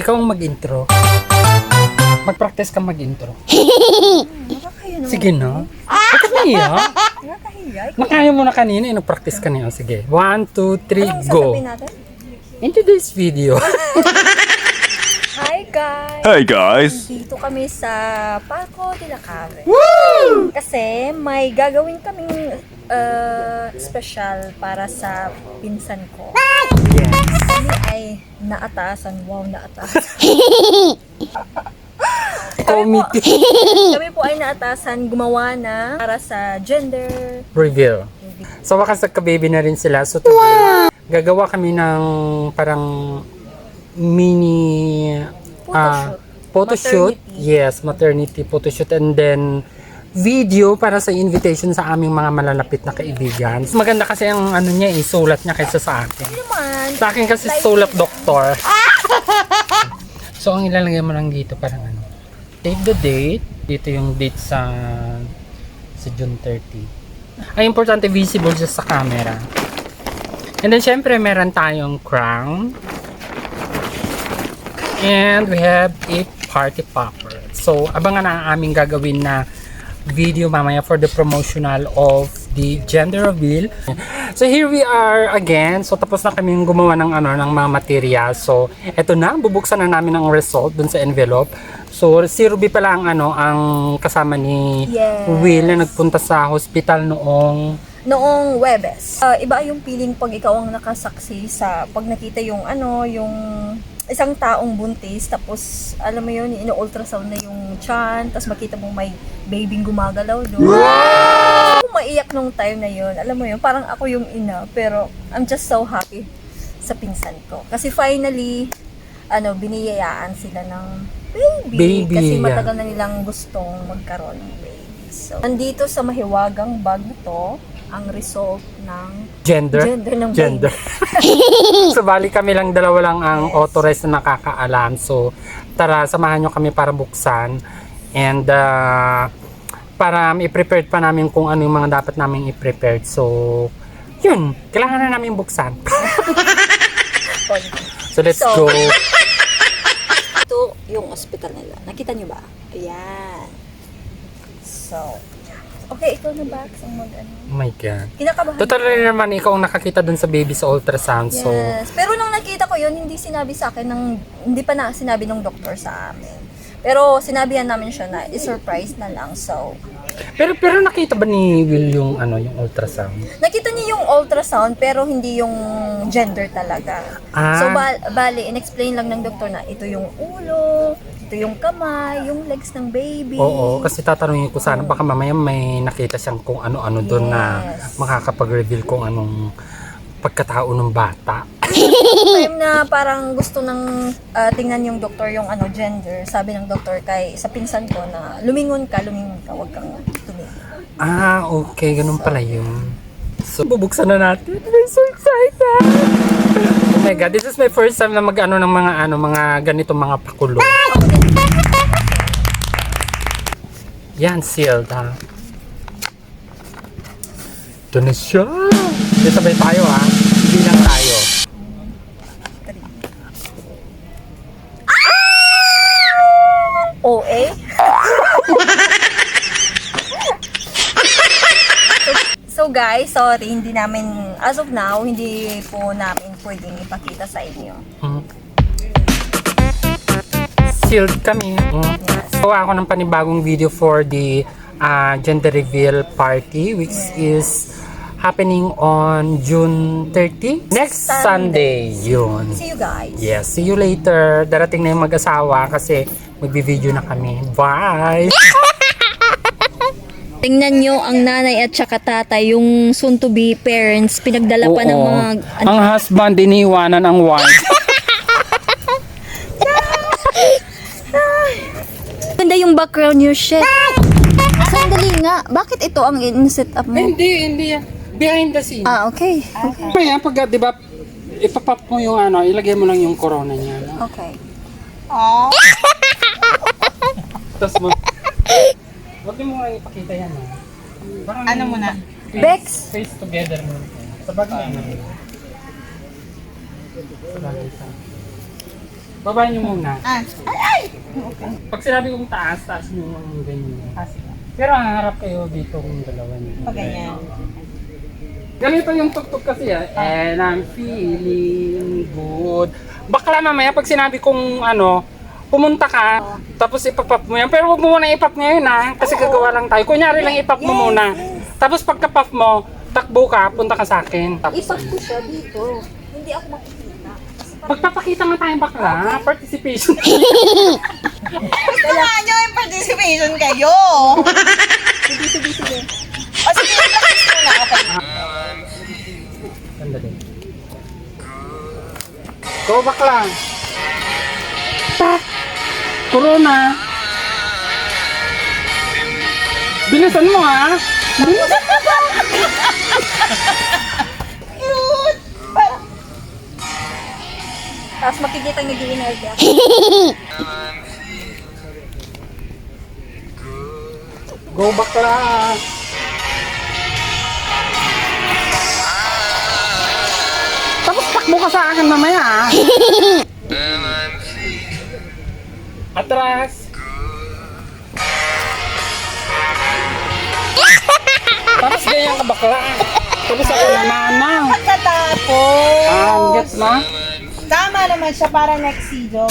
Ikaw ang mag-intro. Mag-practice ka mag-intro. Sige na. Bakit naiya? Nakaya mo na kanina, nag-practice ka niya. Sige. 1, 2, 3, go. In today's video. Hi guys! Hey guys! Dito kami sa Paco de la Cave. Woo! Kasi may gagawin kaming special para sa pinsan ko. Yes. Kami ay naatasan. Wow, naatasan. Committee. Kami po ay naatasan gumawa na para sa gender Reveal. So, wakas nagka-baby na rin sila. So, today, gagawa kami ng parang mini photoshoot. Maternity. Yes, maternity photoshoot. And then, video para sa invitation sa aming mga malalapit na kaibigan. Maganda kasi ang ano niya sulat niya kaysa sa akin. naman. Sa akin kasi sulat doktor. So, ang ilalagay mo lang dito parang ano. Save the date. Dito yung date sa June 30. Ay, importante visible siya sa camera. And then, syempre, meron tayong crown. And we have a party popper. So, abangan na ang aming gagawin na video mamaya for the promotional of the gender reveal. So, here we are again. So, tapos na kaming gumawa ng ng mga material. So, eto na, bubuksan na namin ang result dun sa envelope. So, si Ruby pala ang ang kasama ni Yes. Will na nagpunta sa hospital Noong Webes. Iba yung feeling pag ikaw ang nakasaksi sa pag nakita yung yung isang taong buntis, tapos alam mo yun, ino-ultrasound na yung tiyan, tapos makita mo may babying gumagalaw doon. Wow! Ako maiyak nung time na yun. Alam mo yun, parang ako yung ina, pero I'm just so happy sa pinsan ko. Kasi finally, biniyayaan sila ng baby. Kasi yeah. matagal na nilang gustong magkaroon ng baby. So, nandito sa mahiwagang bag na to, ang result ng gender ng gender. baby. So, bali kami lang dalawa lang ang authorized na nakakaalam. So, tara, samahan nyo kami para buksan. And, para i-prepared pa namin kung ano yung mga dapat namin i-prepared. So, yun. Kailangan na namin buksan. So, let's go. Ito yung hospital nila. Nakita nyo ba? Ayan. So, okay, ikaw na ba? Ang Oh my God. Kinakabahan. Total rin naman, ikaw ang nakakita dun sa baby sa ultrasound. So, Yes. Pero nung nakita ko yun, hindi sinabi sa akin hindi pa na sinabi ng doktor sa amin. Pero sinabihan namin siya na i-surprise na lang. So, pero nakita ba ni Will yung yung ultrasound? nakita niya yung ultrasound pero hindi yung gender talaga. Ah. So, bali, in-explain lang ng doktor na ito yung ulo, ito yung kamay, yung legs ng baby. Oo, kasi tatanungin ko sana baka mamaya may nakita siyang kung ano-ano doon na Yes. makakapag-reveal kung anong pagkatao ng bata. Time na parang gusto ng tingnan yung doktor yung gender, sabi ng doktor kay sa pinsan ko na lumingon ka, wag kang tumingin. Ah, okay, ganun pala yun. So, bubuksan na natin. I'm so excited! Oh my God, this is my first time na mag-ano ng mga ganitong mga pakulo. Yan, sealed ha. Ito na siya. Di sabay tayo ha. Bilang tayo. OA? So guys, sorry, hindi namin, as of now, hindi po namin pwedeng ipakita sa inyo. Sealed kami. Gawa ako ng panibagong video for the gender reveal party which is happening on June 30. Next Sunday. Yun. See you guys. Yes, see you later. Darating na yung mag-asawa kasi magbi-video na kami. Bye! Tingnan nyo ang nanay at saka tatay, yung soon-to-be parents, pinagdala pa ng Oo. mga... Ang husband iniwanan ang wife. Ganda yung background nyo, shit. Sandali nga, bakit ito ang in-set up mo? Hindi. Behind the scene. Ah, okay. Kaya pag, di ba, ipapap mo yung ilagay mo lang yung corona niya. No? Okay. Tapos mo, huwag mo nga ipakita yan. Parang Ano muna? Bex! Face together mo. Sa bagay. Sa bagay sa. Baba niyo muna. Ah, ay! Pag sinabi kong taas, taas niyo yung ganyan. Pero haharap kayo dito kung dalawa niyo. Pag ganyan. Ganito yung tugtog kasi and I'm feeling good. Bakla mamaya pag sinabi kong ano, pumunta ka, tapos ipapap mo yan. Pero huwag mo muna ipap ngayon kasi gagawa lang tayo. Kunyari lang ipap mo muna. Tapos pagka-pop mo, takbo ka, punta ka sa akin. Tapos, Ipag ko siya dito. Hindi ako makikita. magpapakita nga tayong bakla, participation. Gusto nga nyo yung participation kayo. Sige. O sige, practice muna. Okay. Sandali. Go bakla. Tak! Corona! Bilisan mo Cute! Tapos makikita nag-i-energy ako. Go bakla! Tapos takbo ka sa akin mamaya Atras! Tapos ganyan ka bakla. Tapos ako naman Pagkatapos, gets na? tama naman siya para next video.